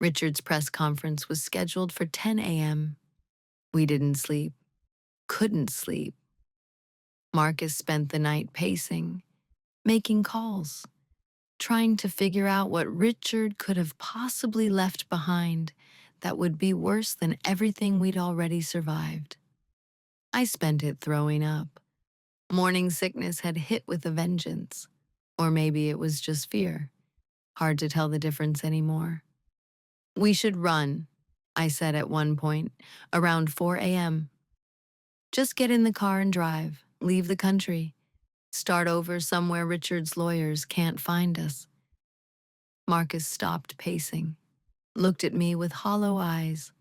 Richard's press conference was scheduled for 10 a.m. We didn't sleep, couldn't sleep. Marcus spent the night pacing, making calls, trying to figure out what Richard could have possibly left behind that would be worse than everything we'd already survived. I spent it throwing up. Morning sickness had hit with a vengeance. Or maybe it was just fear. Hard to tell the difference anymore. We should run, I said at one point, around 4 a.m. Just get in the car and drive, leave the country, start over somewhere Richard's lawyers can't find us. Marcus stopped pacing, looked at me with hollow eyes.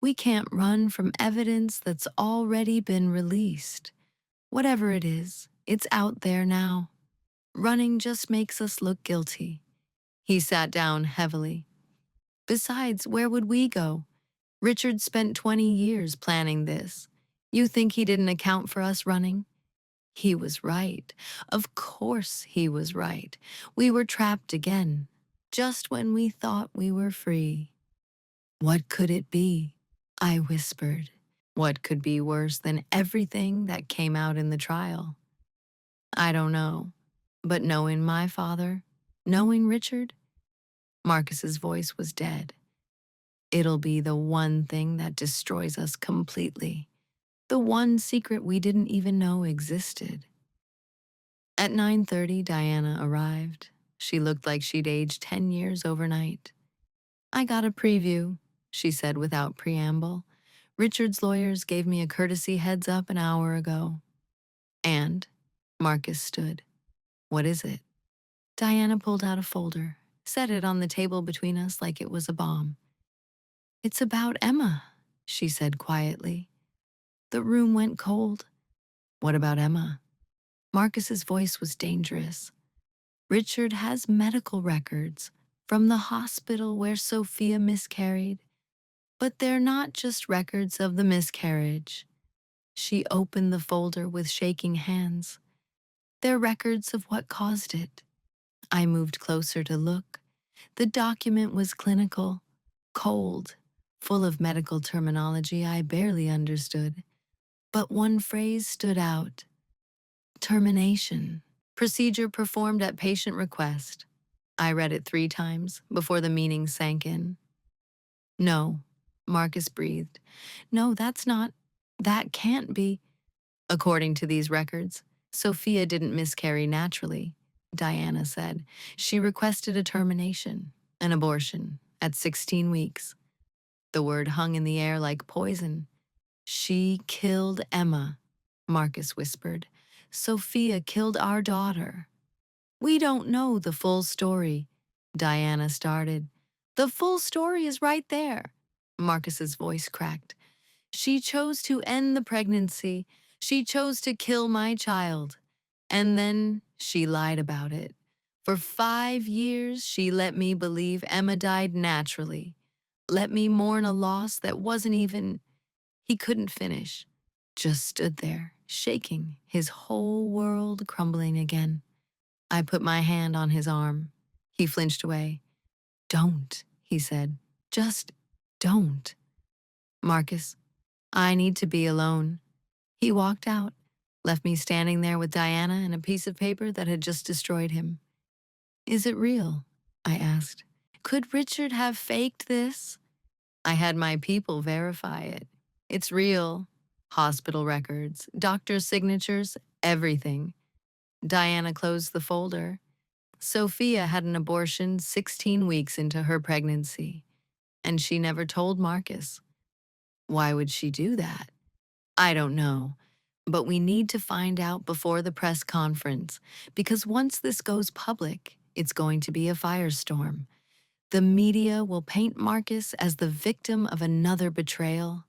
We can't run from evidence that's already been released. Whatever it is, it's out there now. Running just makes us look guilty. He sat down heavily. Besides, where would we go? Richard spent 20 years planning this. You think he didn't account for us running? He was right. Of course he was right. We were trapped again, just when we thought we were free. What could it be? I whispered. What could be worse than everything that came out in the trial? I don't know, but knowing my father, knowing Richard, Marcus's voice was dead. It'll be the one thing that destroys us completely. The one secret we didn't even know existed. At 9:30, Diana arrived. She looked like she'd aged 10 years overnight. I got a preview, she said without preamble. Richard's lawyers gave me a courtesy heads up an hour ago. And Marcus stood. What is it? Diana pulled out a folder, set it on the table between us like it was a bomb. It's about Emma, she said quietly. The room went cold. What about Emma? Marcus's voice was dangerous. Richard has medical records from the hospital where Sophia miscarried. But they're not just records of the miscarriage. She opened the folder with shaking hands. They're records of what caused it. I moved closer to look. The document was clinical, cold, full of medical terminology I barely understood. But one phrase stood out. Termination. Procedure performed at patient request. I read it 3 times before the meaning sank in. No, Marcus breathed. No, that can't be. According to these records, Sophia didn't miscarry naturally, Diana said. She requested a termination, an abortion, at 16 weeks. The word hung in the air like poison. She killed Emma, Marcus whispered. Sophia killed our daughter. We don't know the full story, Diana started. The full story is right there, Marcus's voice cracked. She chose to end the pregnancy. She chose to kill my child. And then she lied about it. For 5 years, she let me believe Emma died naturally. Let me mourn a loss that wasn't even... He couldn't finish. Just stood there, shaking, his whole world crumbling again. I put my hand on his arm. He flinched away. Don't, he said. Just don't. Marcus, I need to be alone. He walked out, left me standing there with Diana and a piece of paper that had just destroyed him. Is it real? I asked. Could Richard have faked this? I had my people verify it. It's real. Hospital records, doctor's signatures, everything. Diana closed the folder. Sophia had an abortion 16 weeks into her pregnancy, and she never told Marcus. Why would she do that? I don't know, but we need to find out before the press conference, because once this goes public, it's going to be a firestorm. The media will paint Marcus as the victim of another betrayal,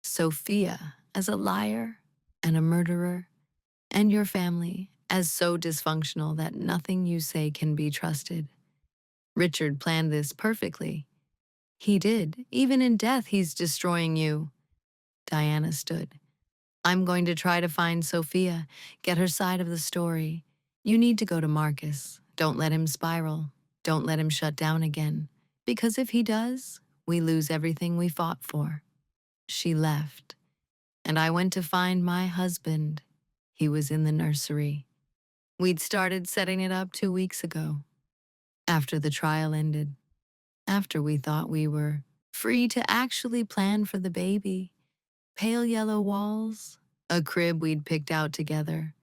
Sophia as a liar and a murderer, and your family as so dysfunctional that nothing you say can be trusted. Richard planned this perfectly. He did. Even in death, he's destroying you. Diana stood. I'm going to try to find Sophia, get her side of the story. You need to go to Marcus. Don't let him spiral. Don't let him shut down again. Because if he does, we lose everything we fought for. She left, and I went to find my husband. He was in the nursery. We'd started setting it up 2 weeks ago, after the trial ended, after we thought we were free to actually plan for the baby. Pale yellow walls, a crib we'd picked out together,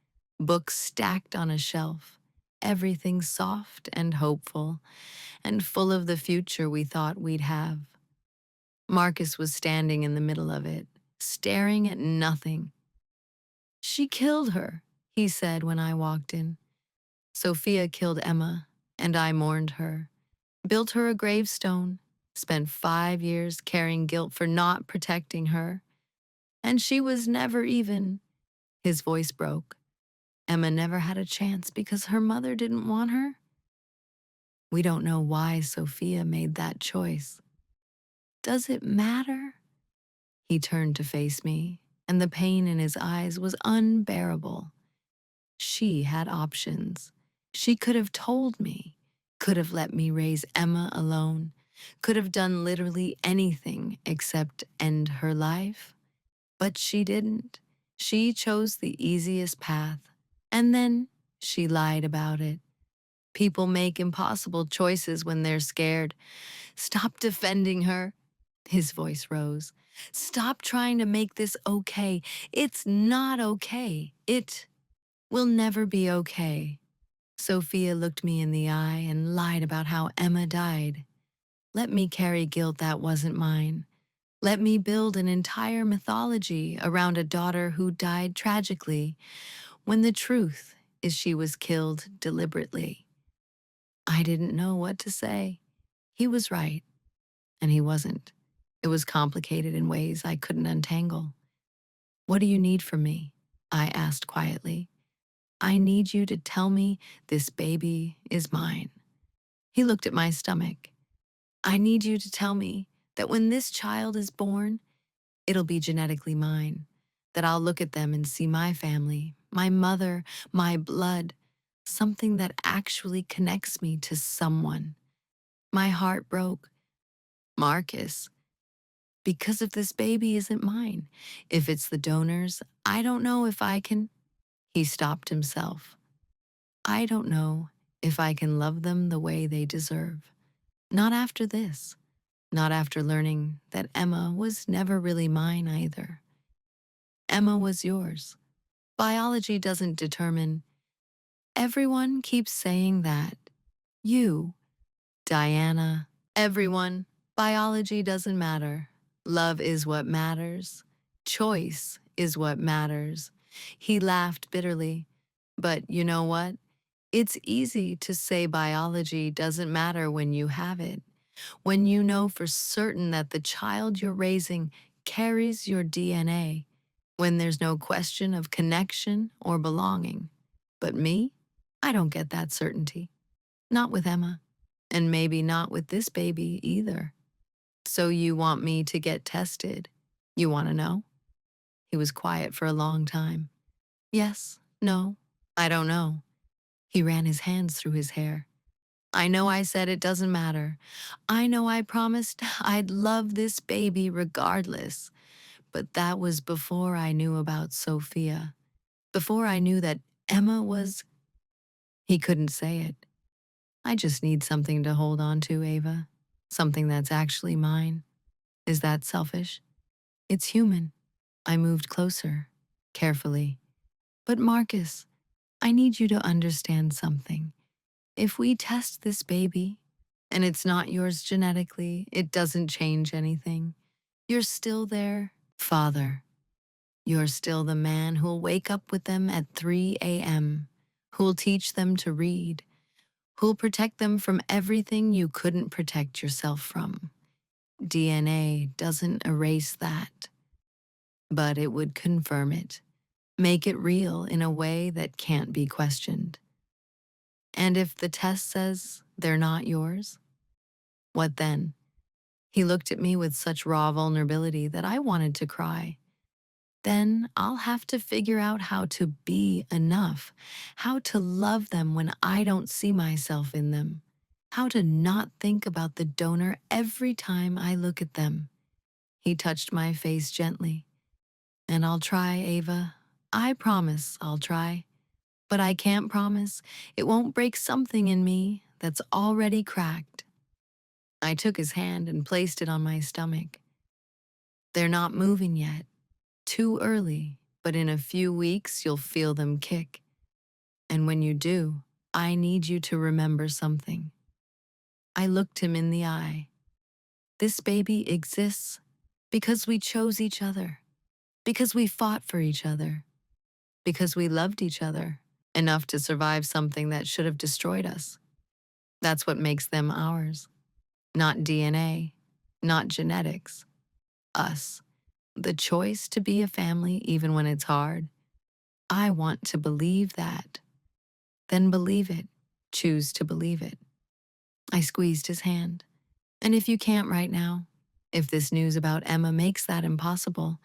books stacked on a shelf, everything soft and hopeful, and full of the future we thought we'd have. Marcus was standing in the middle of it, staring at nothing. "She killed her," he said when I walked in. "Sophia killed Emma, and I mourned her, built her a gravestone, spent 5 years carrying guilt for not protecting her. And she was never even—" His voice broke. "Emma never had a chance because her mother didn't want her. We don't know why Sophia made that choice. Does it matter?" He turned to face me, and the pain in his eyes was unbearable. She had options. She could have told me, could have let me raise Emma alone, could have done literally anything except end her life. But she didn't. She chose the easiest path. And then she lied about it. People make impossible choices when they're scared. "Stop defending her." His voice rose. "Stop trying to make this okay. It's not okay. It will never be okay." Sophia looked me in the eye and lied about how Emma died. Let me carry guilt that wasn't mine. Let me build an entire mythology around a daughter who died tragically, when the truth is she was killed deliberately. I didn't know what to say. He was right, and he wasn't. It was complicated in ways I couldn't untangle. "What do you need from me?" I asked quietly. "I need you to tell me this baby is mine." He looked at my stomach. "I need you to tell me that when this child is born, it'll be genetically mine, that I'll look at them and see my family, my mother, my blood, something that actually connects me to someone." My heart broke. "Marcus, because if this baby isn't mine, if it's the donor's, I don't know if I can—" He stopped himself. "I don't know if I can love them the way they deserve. Not after this. Not after learning that Emma was never really mine either. Emma was yours. Biology doesn't determine—" "Everyone keeps saying that. You, Diana, everyone. Biology doesn't matter. Love is what matters. Choice is what matters." He laughed bitterly. "But you know what? It's easy to say biology doesn't matter when you have it, when you know for certain that the child you're raising carries your DNA, when there's no question of connection or belonging. But me, I don't get that certainty. Not with Emma, and maybe not with this baby either. So you want me to get tested? You want to know?" He was quiet for a long time. "Yes, no, I don't know." He ran his hands through his hair. "I know I said it doesn't matter. I know I promised I'd love this baby regardless. But that was before I knew about Sophia. Before I knew that Emma was—" He couldn't say it. "I just need something to hold on to, Ava. Something that's actually mine. Is that selfish?" "It's human." I moved closer, carefully. "But Marcus, I need you to understand something. If we test this baby, and it's not yours genetically, it doesn't change anything. You're still their father. You're still the man who'll wake up with them at 3 a.m., who'll teach them to read, who'll protect them from everything you couldn't protect yourself from. DNA doesn't erase that, but it would confirm it, make it real in a way that can't be questioned. And if the test says they're not yours, what then?" He looked at me with such raw vulnerability that I wanted to cry. "Then I'll have to figure out how to be enough, how to love them when I don't see myself in them, how to not think about the donor every time I look at them. He touched my face gently. And I'll try, Ava. I promise I'll try. But I can't promise it won't break something in me that's already cracked. I took his hand and placed it on my stomach. They're not moving yet. Too early, but in a few weeks you'll feel them kick. And when you do, I need you to remember something. I looked him in the eye. This baby exists because we chose each other, because we fought for each other, because we loved each other enough to survive something that should have destroyed us. That's what makes them ours. Not DNA, not genetics. Us. The choice to be a family even when it's hard. I want to believe that. Then believe it. Choose to believe it. I squeezed his hand. And if you can't right now, if this news about Emma makes that impossible,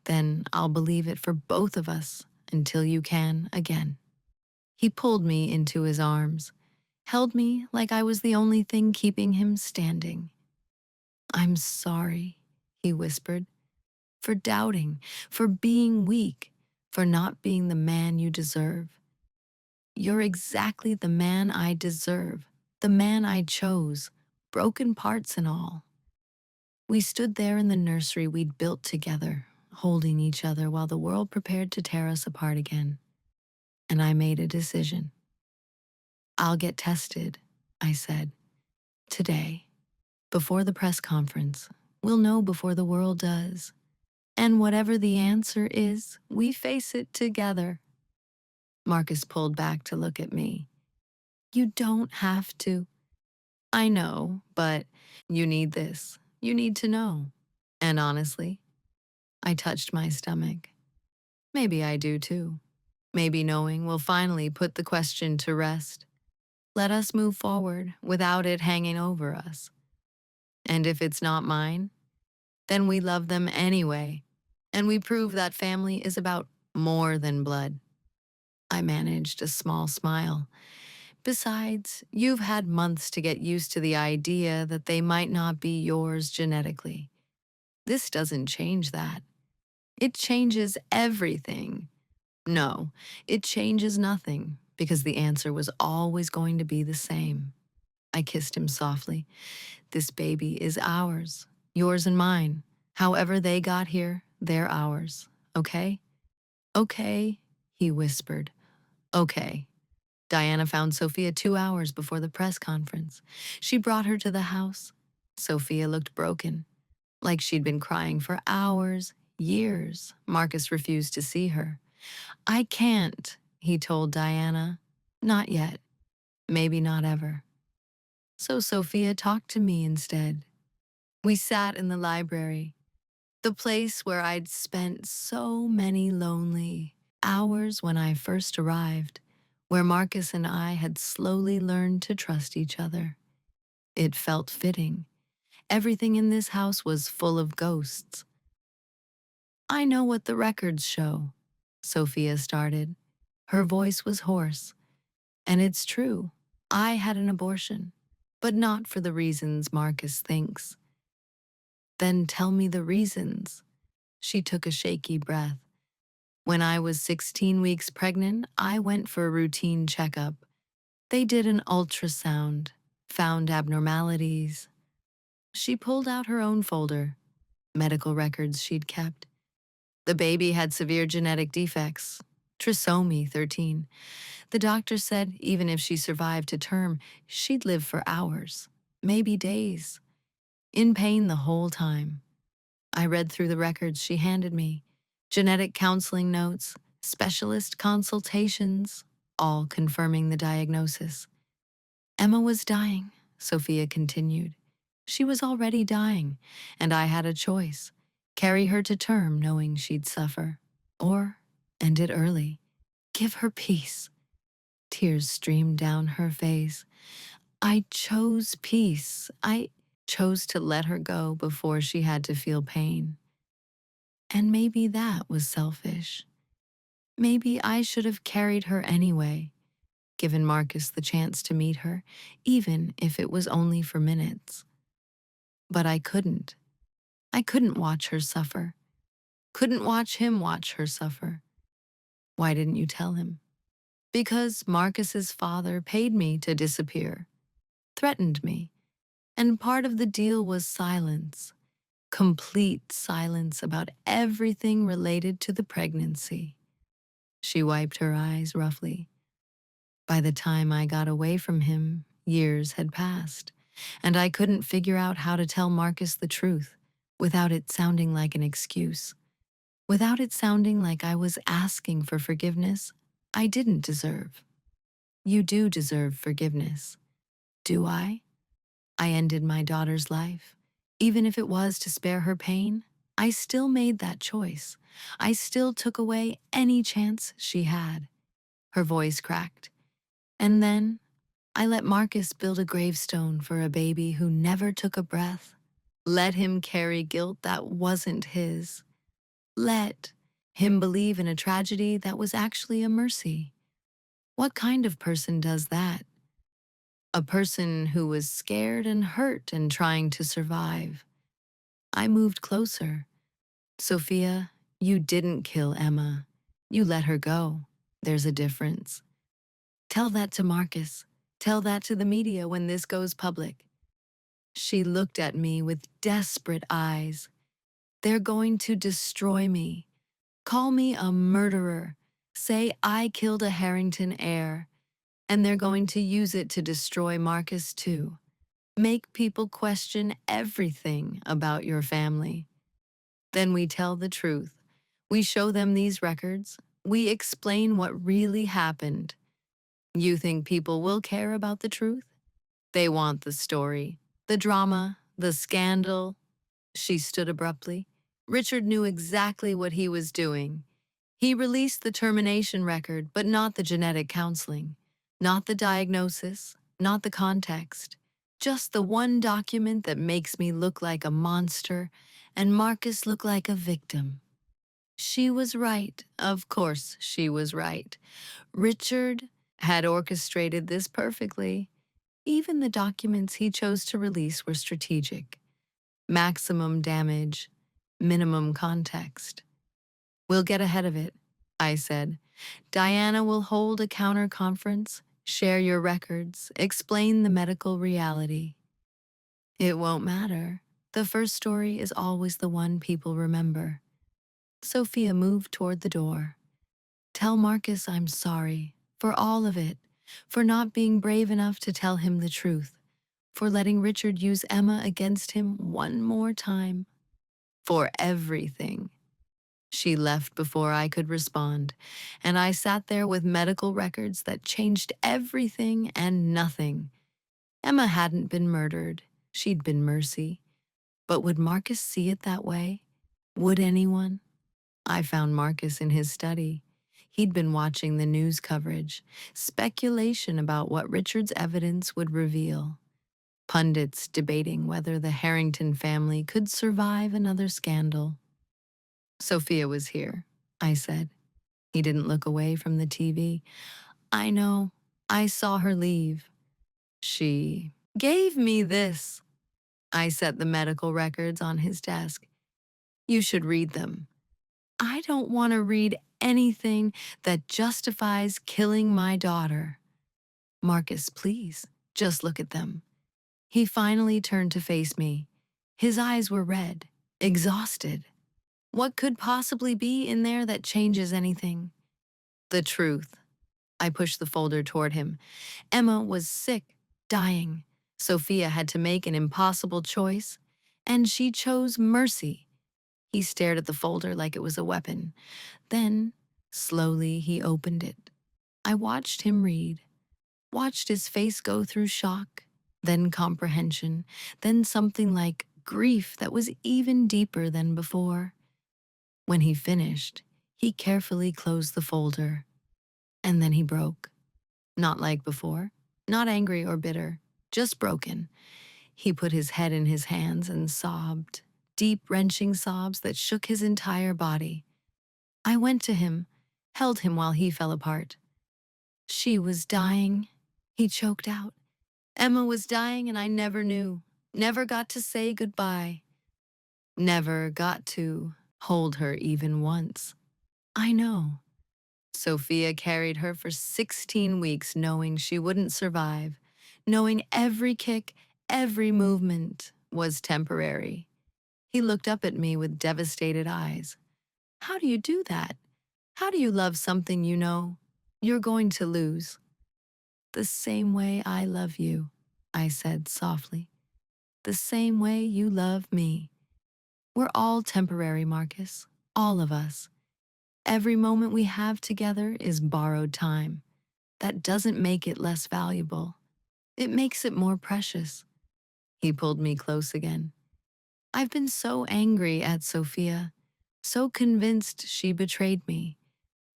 then I'll believe it for both of us until you can again. He pulled me into his arms, held me like I was the only thing keeping him standing. I'm sorry, he whispered, for doubting, for being weak, for not being the man you deserve. You're exactly the man I deserve, the man I chose, broken parts and all. We stood there in the nursery we'd built together, holding each other while the world prepared to tear us apart again. And I made a decision. I'll get tested, I said. Today, before the press conference, we'll know before the world does. And whatever the answer is, we face it together. Marcus pulled back to look at me. You don't have to. I know, but you need this. You need to know. And honestly, I touched my stomach. Maybe I do too. Maybe knowing will finally put the question to rest. Let us move forward without it hanging over us. And if it's not mine, then we love them anyway, and we prove that family is about more than blood. I managed a small smile. Besides, you've had months to get used to the idea that they might not be yours genetically. This doesn't change that. It changes everything. No, it changes nothing, because the answer was always going to be the same. I kissed him softly. This baby is ours, yours and mine. However they got here, they're ours. Okay? Okay, he whispered. Okay. Diana found Sophia 2 hours before the press conference. She brought her to the house. Sophia looked broken, like she'd been crying for hours, years. Marcus refused to see her. I can't, he told Diana. Not yet. Maybe not ever. So Sophia talked to me instead. We sat in the library, the place where I'd spent so many lonely hours when I first arrived, where Marcus and I had slowly learned to trust each other. It felt fitting. Everything in this house was full of ghosts. I know what the records show, Sophia started. Her voice was hoarse. And it's true. I had an abortion, but not for the reasons Marcus thinks. Then tell me the reasons. She took a shaky breath. When I was 16 weeks pregnant, I went for a routine checkup. They did an ultrasound, found abnormalities. She pulled out her own folder, medical records she'd kept. The baby had severe genetic defects, trisomy 13. The doctor said even if she survived to term, she'd live for hours, maybe days, in pain the whole time. I read through the records she handed me, genetic counseling notes, specialist consultations, all confirming the diagnosis. Emma was dying, Sophia continued. She was already dying, and I had a choice. Carry her to term knowing she'd suffer, or end it early. Give her peace. Tears streamed down her face. I chose peace. I chose to let her go before she had to feel pain. And maybe that was selfish. Maybe I should have carried her anyway. given Marcus the chance to meet her, even if it was only for minutes. But I couldn't. I couldn't watch her suffer. Couldn't watch him watch her suffer. Why didn't you tell him? Because Marcus's father paid me to disappear, threatened me, and part of the deal was silence, complete silence about everything related to the pregnancy. She wiped her eyes roughly. By the time I got away from him, years had passed, and I couldn't figure out how to tell Marcus the truth without it sounding like an excuse, without it sounding like I was asking for forgiveness I didn't deserve. You do deserve forgiveness. Do I? I ended my daughter's life. Even if it was to spare her pain, I still made that choice. I still took away any chance she had. Her voice cracked. And then I let Marcus build a gravestone for a baby who never took a breath. Let him carry guilt that wasn't his. Let him believe in a tragedy that was actually a mercy. What kind of person does that? A person who was scared and hurt and trying to survive. I moved closer. Sophia, you didn't kill Emma. You let her go. There's a difference. Tell that to Marcus. Tell that to the media when this goes public. She looked at me with desperate eyes. They're going to destroy me. Call me a murderer. Say I killed a Harrington heir. And they're going to use it to destroy Marcus too. Make people question everything about your family. Then we tell the truth. We show them these records. We explain what really happened. You think people will care about the truth? They want the story, the drama, the scandal. She stood abruptly. Richard knew exactly what he was doing. He released the termination record, but not the genetic counseling, not the diagnosis, not the context, just the one document that makes me look like a monster and Marcus look like a victim. She was right. Of course she was right. Richard had orchestrated this perfectly. Even the documents he chose to release were strategic. Maximum damage, minimum context. We'll get ahead of it, I said. Diana will hold a counter conference, share your records, explain the medical reality. It won't matter. The first story is always the one people remember. Sophia moved toward the door. Tell Marcus I'm sorry for all of it, for not being brave enough to tell him the truth, for letting Richard use Emma against him one more time, for everything. She left before I could respond, and I sat there with medical records that changed everything and nothing. Emma hadn't been murdered. She'd been Mercy. But would Marcus see it that way? Would anyone? I found Marcus in his study. He'd been watching the news coverage, speculation about what Richard's evidence would reveal. Pundits debating whether the Harrington family could survive another scandal. Sophia was here, I said. He didn't look away from the TV. I know. I saw her leave. She gave me this. I set the medical records on his desk. You should read them. I don't want to read anything that justifies killing my daughter. Marcus, please, just look at them. He finally turned to face me. His eyes were red, exhausted. What could possibly be in there that changes anything? The truth. I pushed the folder toward him. Emma was sick, dying. Sophia had to make an impossible choice, and she chose mercy. He stared at the folder like it was a weapon. Then, slowly, he opened it. I watched him read, watched his face go through shock, then comprehension, then something like grief that was even deeper than before. When he finished, he carefully closed the folder. And then he broke. Not like before, not angry or bitter, just broken. He put his head in his hands and sobbed, deep, wrenching sobs that shook his entire body. I went to him, held him while he fell apart. She was dying, he choked out. Emma was dying and I never knew. Never got to say goodbye. Never got to hold her even once. I know. Sophia carried her for 16 weeks knowing she wouldn't survive, knowing every kick, every movement was temporary. He looked up at me with devastated eyes. How do you do that? How do you love something you know you're going to lose? The same way I love you, I said softly. The same way you love me. We're all temporary, Marcus. All of us. Every moment we have together is borrowed time. That doesn't make it less valuable. It makes it more precious. He pulled me close again. I've been so angry at Sophia, so convinced she betrayed me.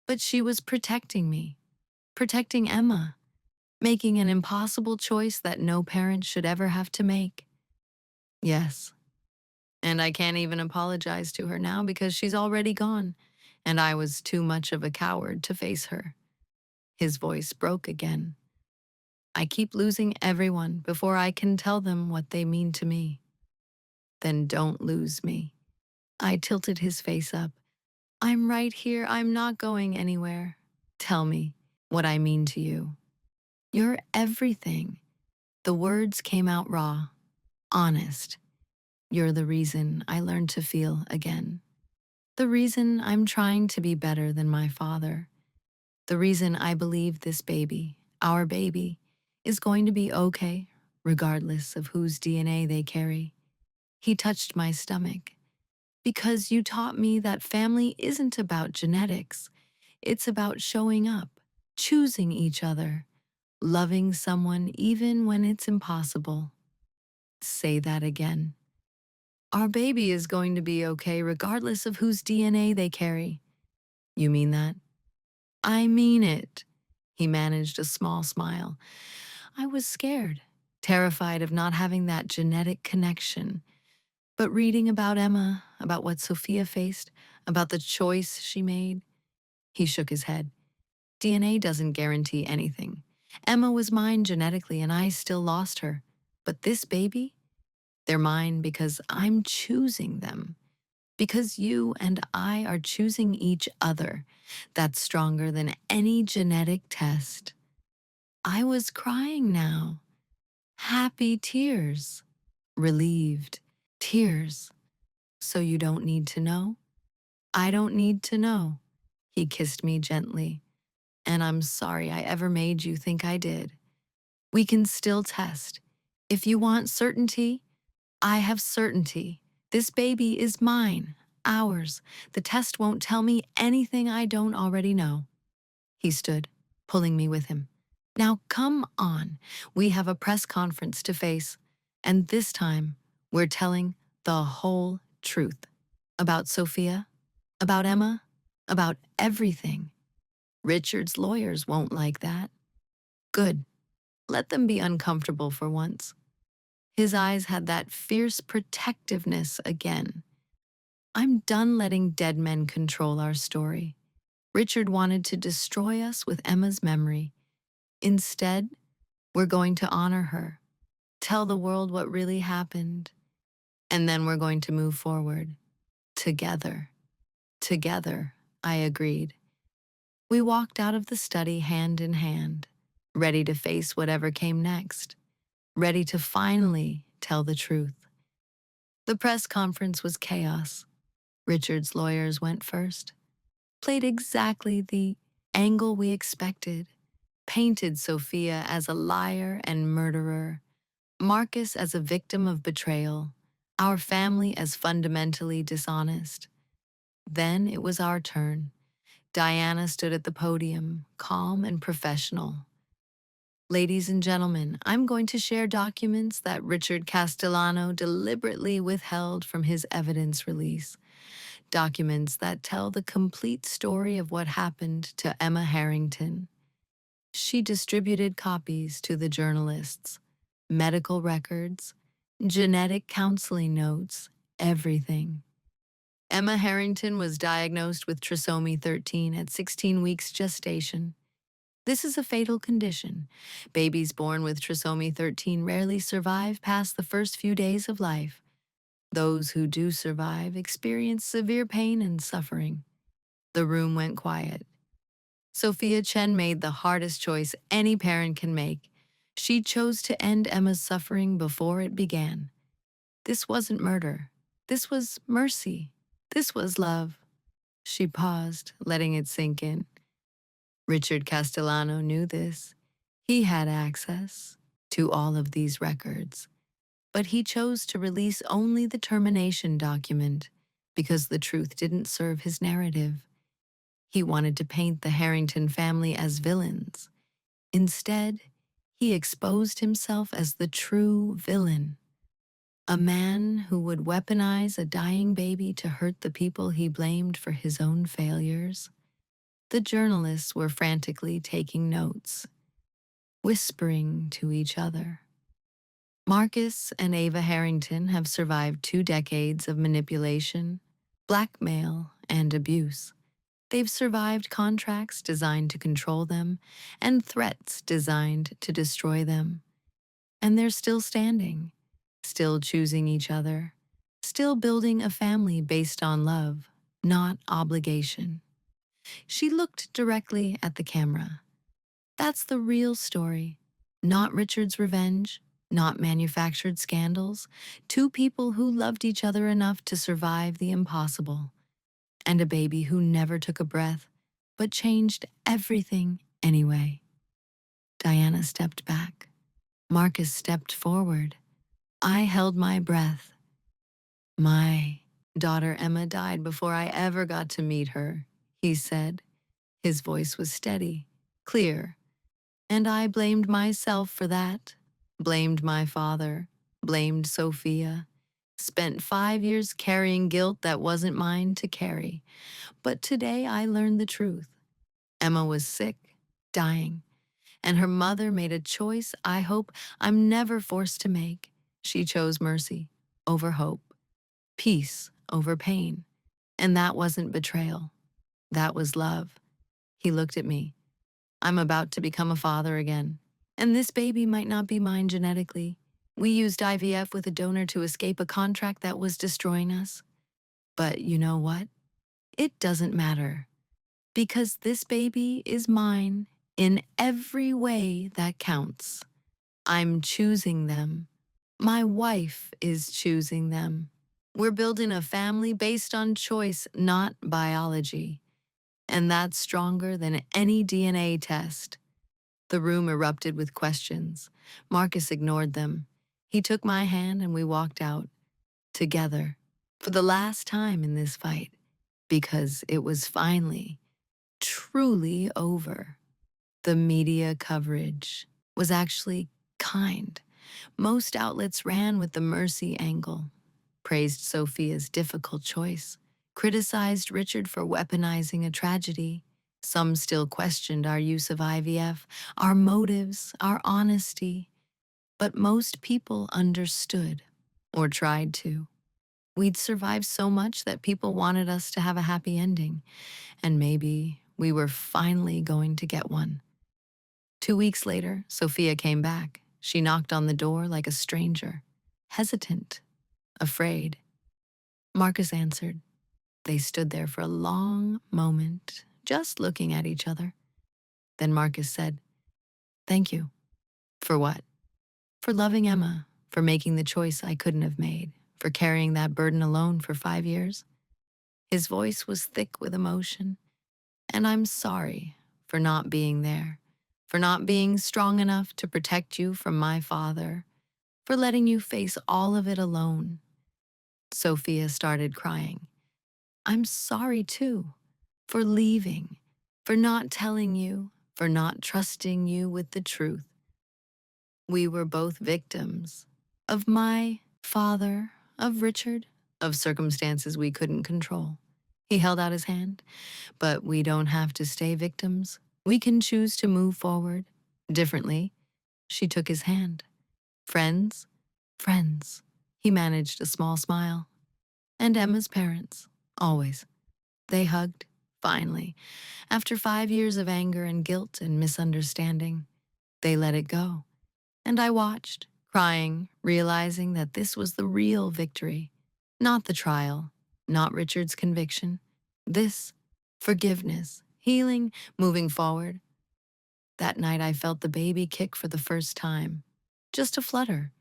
But she was protecting me, protecting Emma, making an impossible choice that no parent should ever have to make. Yes, and I can't even apologize to her now because she's already gone, and I was too much of a coward to face her. His voice broke again. I keep losing everyone before I can tell them what they mean to me. Then don't lose me. I tilted his face up. I'm right here. I'm not going anywhere. Tell me what I mean to you. You're everything. The words came out raw, honest. You're the reason I learned to feel again. The reason I'm trying to be better than my father. The reason I believe this baby, our baby, is going to be okay, regardless of whose DNA they carry. He touched my stomach. Because you taught me that family isn't about genetics. It's about showing up, choosing each other, loving someone even when it's impossible. Say that again. Our baby is going to be okay regardless of whose DNA they carry. You mean that? I mean it. He managed a small smile. I was scared, terrified of not having that genetic connection. But reading about Emma, about what Sophia faced, about the choice she made, he shook his head. DNA doesn't guarantee anything. Emma was mine genetically and I still lost her. But this baby? They're mine because I'm choosing them. Because you and I are choosing each other. That's stronger than any genetic test. I was crying now. Happy tears. Relieved tears. So you don't need to know? I don't need to know. He kissed me gently. And I'm sorry I ever made you think I did. We can still test. If you want certainty, I have certainty. This baby is mine, ours. The test won't tell me anything I don't already know. He stood, pulling me with him. Now come on, we have a press conference to face, and this time we're telling the whole truth. About Sophia, about Emma, about everything. Richard's lawyers won't like that. Good. Let them be uncomfortable for once. His eyes had that fierce protectiveness again. I'm done letting dead men control our story. Richard wanted to destroy us with Emma's memory. Instead, we're going to honor her, tell the world what really happened, and then we're going to move forward. Together. Together, I agreed. We walked out of the study hand in hand, ready to face whatever came next, ready to finally tell the truth. The press conference was chaos. Richard's lawyers went first, played exactly the angle we expected, painted Sophia as a liar and murderer, Marcus as a victim of betrayal, our family as fundamentally dishonest. Then it was our turn. Diana stood at the podium, calm and professional. Ladies and gentlemen, I'm going to share documents that Richard Castellano deliberately withheld from his evidence release. Documents that tell the complete story of what happened to Emma Harrington. She distributed copies to the journalists, medical records, genetic counseling notes, everything. Emma Harrington was diagnosed with trisomy 13 at 16 weeks gestation. This is a fatal condition. Babies born with trisomy 13 rarely survive past the first few days of life. Those who do survive experience severe pain and suffering. The room went quiet. Sophia Chen made the hardest choice any parent can make. She chose to end Emma's suffering before it began. This wasn't murder. This was mercy. This was love. She paused, letting it sink in. Richard Castellano knew this. He had access to all of these records, but he chose to release only the termination document because the truth didn't serve his narrative. He wanted to paint the Harrington family as villains. Instead, he exposed himself as the true villain, a man who would weaponize a dying baby to hurt the people he blamed for his own failures. The journalists were frantically taking notes, whispering to each other. Marcus and Ava Harrington have survived 2 decades of manipulation, blackmail, and abuse. They've survived contracts designed to control them and threats designed to destroy them. And they're still standing, still choosing each other, still building a family based on love, not obligation. She looked directly at the camera. That's the real story, not Richard's revenge, not manufactured scandals, 2 people who loved each other enough to survive the impossible, and a baby who never took a breath, but changed everything anyway. Diana stepped back. Marcus stepped forward. I held my breath. My daughter Emma died before I ever got to meet her, he said. His voice was steady, clear. And I blamed myself for that, blamed my father, blamed Sophia, spent 5 years carrying guilt that wasn't mine to carry. But today I learned the truth. Emma was sick, dying, and her mother made a choice I hope I'm never forced to make. She chose mercy over hope, peace over pain. And that wasn't betrayal. That was love. He looked at me. I'm about to become a father again. And this baby might not be mine genetically. We used IVF with a donor to escape a contract that was destroying us. But you know what? It doesn't matter. Because this baby is mine in every way that counts. I'm choosing them. My wife is choosing them. We're building a family based on choice, not biology. And that's stronger than any DNA test. The room erupted with questions. Marcus ignored them. He took my hand and we walked out, together, for the last time in this fight, because it was finally, truly over. The media coverage was actually kind. Most outlets ran with the mercy angle, praised Sophia's difficult choice, criticized Richard for weaponizing a tragedy. Some still questioned our use of IVF, our motives, our honesty. But most people understood, or tried to. We'd survived so much that people wanted us to have a happy ending, and maybe we were finally going to get one. 2 weeks later, Sophia came back. She knocked on the door like a stranger, hesitant, afraid. Marcus answered. They stood there for a long moment, just looking at each other. Then Marcus said, "Thank you." "For what?" "For loving Emma, for making the choice I couldn't have made, for carrying that burden alone for 5 years." His voice was thick with emotion. "And I'm sorry for not being there, for not being strong enough to protect you from my father, for letting you face all of it alone." Sophia started crying. "I'm sorry too, for leaving, for not telling you, for not trusting you with the truth. We were both victims of my father, of Richard, of circumstances we couldn't control." He held out his hand. "But we don't have to stay victims. We can choose to move forward differently." She took his hand. "Friends? Friends." He managed a small smile. "And Emma's parents, always." They hugged, Finally, after 5 years of anger and guilt and misunderstanding, they let it go. And I watched, crying, realizing that this was the real victory. Not the trial, not Richard's conviction. This, forgiveness, healing, moving forward. That night I felt the baby kick for the first time. Just a flutter.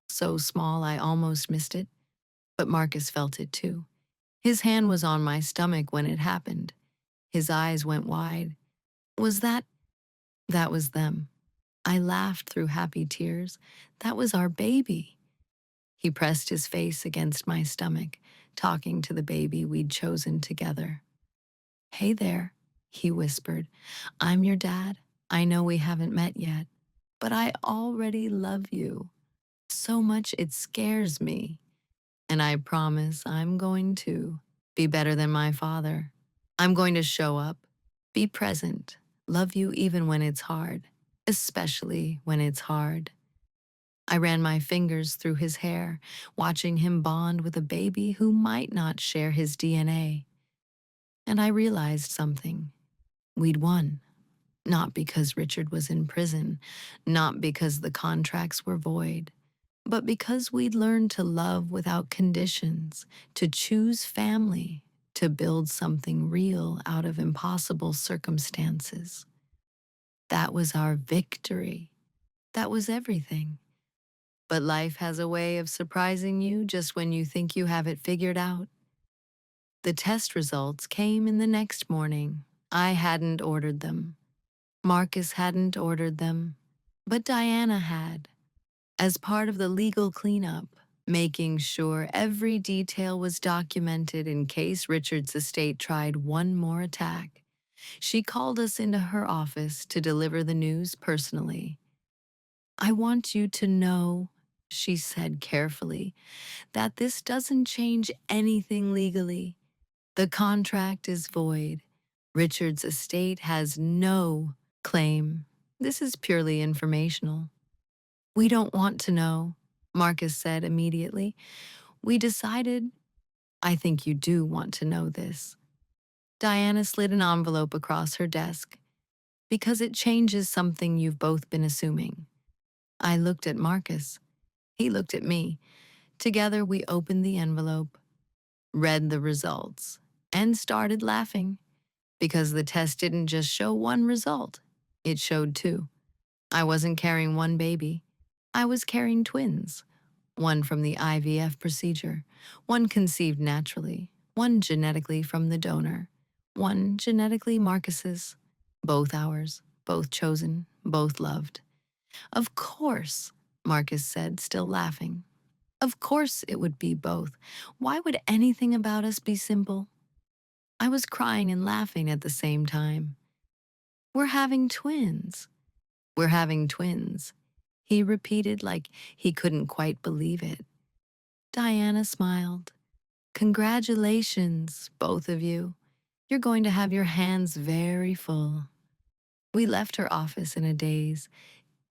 So small I almost missed it. But Marcus felt it too. His hand was on my stomach when it happened. His eyes went wide. Was that? That was them. I laughed through happy tears. That was our baby. He pressed his face against my stomach, talking to the baby we'd chosen together. Hey there, he whispered. I'm your dad. I know we haven't met yet, but I already love you. So much it scares me. And I promise I'm going to be better than my father. I'm going to show up, be present, love you even when it's hard, especially when it's hard. I ran my fingers through his hair, watching him bond with a baby who might not share his DNA. And I realized something. We'd won. Not because Richard was in prison, not because the contracts were void, but because we'd learned to love without conditions, to choose family, to build something real out of impossible circumstances. That was our victory. That was everything. But life has a way of surprising you just when you think you have it figured out. The test results came in the next morning. I hadn't ordered them. Marcus hadn't ordered them, but Diana had. As part of the legal cleanup, making sure every detail was documented in case Richard's estate tried one more attack. She called us into her office to deliver the news personally. I want you to know, she said carefully, that this doesn't change anything legally. The contract is void. Richard's estate has no claim. This is purely informational. We don't want to know, Marcus said immediately. We decided, I think you do want to know this. Diana slid an envelope across her desk. Because it changes something you've both been assuming. I looked at Marcus. He looked at me. Together we opened the envelope, read the results, and started laughing. Because the test didn't just show one result. It showed two. I wasn't carrying one baby. I was carrying twins. One from the IVF procedure, one conceived naturally, one genetically from the donor, one genetically Marcus's. Both ours, both chosen, both loved. Of course, Marcus said, still laughing. Of course it would be both. Why would anything about us be simple? I was crying and laughing at the same time. We're having twins. We're having twins, he repeated like he couldn't quite believe it. Diana smiled. Congratulations, both of you. You're going to have your hands very full. We left her office in a daze.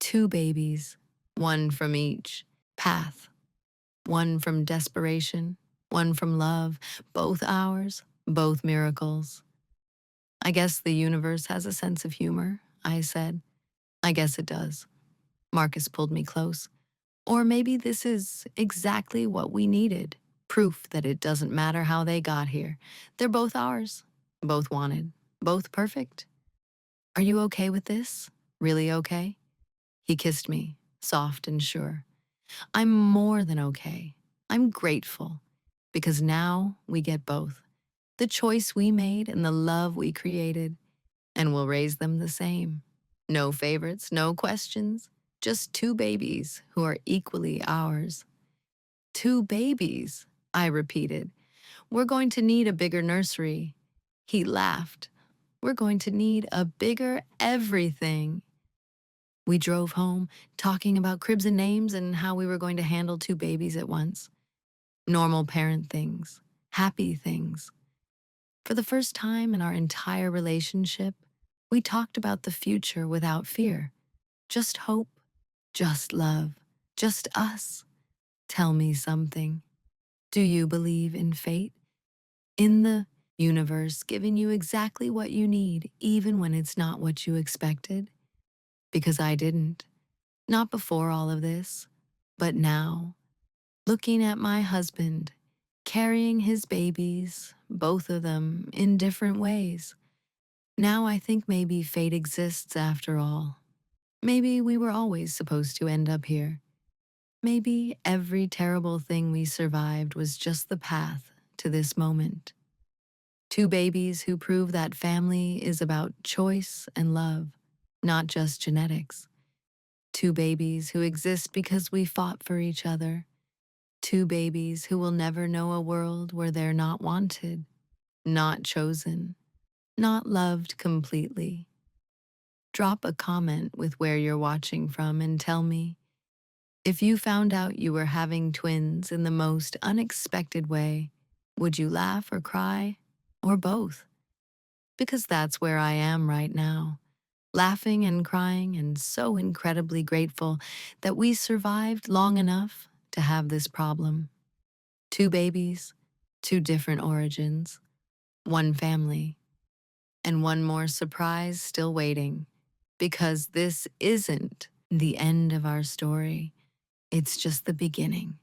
2 babies, one from each path. One from desperation, one from love, both ours, both miracles. I guess the universe has a sense of humor, I said. I guess it does. Marcus pulled me close. Or maybe this is exactly what we needed. Proof that it doesn't matter how they got here. They're both ours, both wanted, both perfect. Are you okay with this? Really okay? He kissed me, soft and sure. I'm more than okay. I'm grateful. Because now we get both. The choice we made and the love we created. And we'll raise them the same. No favorites, no questions. Just 2 babies who are equally ours. 2 babies, I repeated. We're going to need a bigger nursery. He laughed. We're going to need a bigger everything. We drove home, talking about cribs and names and how we were going to handle 2 babies at once. Normal parent things, happy things. For the first time in our entire relationship, we talked about the future without fear. Just hope, just love, just us. Tell me something. Do you believe in fate? In the Universe giving you exactly what you need, even when it's not what you expected. Because I didn't. Not before all of this, but now, looking at my husband, carrying his babies, both of them, in different ways. Now I think maybe fate exists after all. Maybe we were always supposed to end up here. Maybe every terrible thing we survived was just the path to this moment. Two babies who prove that family is about choice and love, not just genetics. Two babies who exist because we fought for each other. Two babies who will never know a world where they're not wanted, not chosen, not loved completely. Drop a comment with where you're watching from and tell me, if you found out you were having twins in the most unexpected way, would you laugh or cry, or both? Because that's where I am right now, laughing and crying and so incredibly grateful that we survived long enough to have this problem. Two babies, two different origins, one family, and one more surprise still waiting. Because this isn't the end of our story, it's just the beginning.